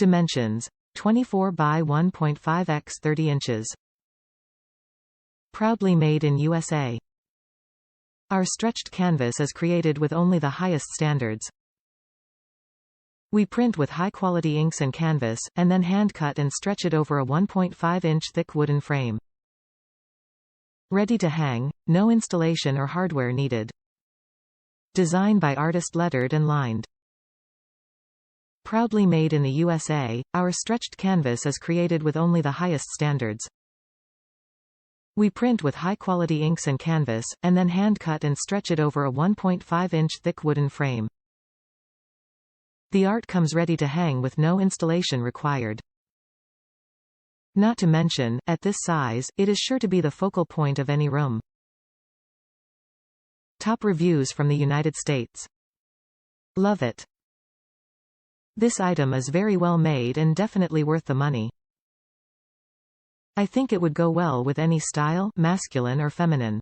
Dimensions: 24 by 1.5 x 30 inches. Proudly made in USA. Our stretched canvas is created with only the highest standards. We print with high-quality inks and canvas, and then hand-cut and stretch it over a 1.5-inch thick wooden frame. Ready to hang, no installation or hardware needed. Design by artist, lettered and lined. Proudly made in the USA, our stretched canvas is created with only the highest standards. We print with high-quality inks and canvas, and then hand-cut and stretch it over a 1.5-inch thick wooden frame. The art comes ready to hang with no installation required. Not to mention, at this size, it is sure to be the focal point of any room. Top reviews from the United States. Love it. This item is very well made and definitely worth the money. I think it would go well with any style, masculine or feminine.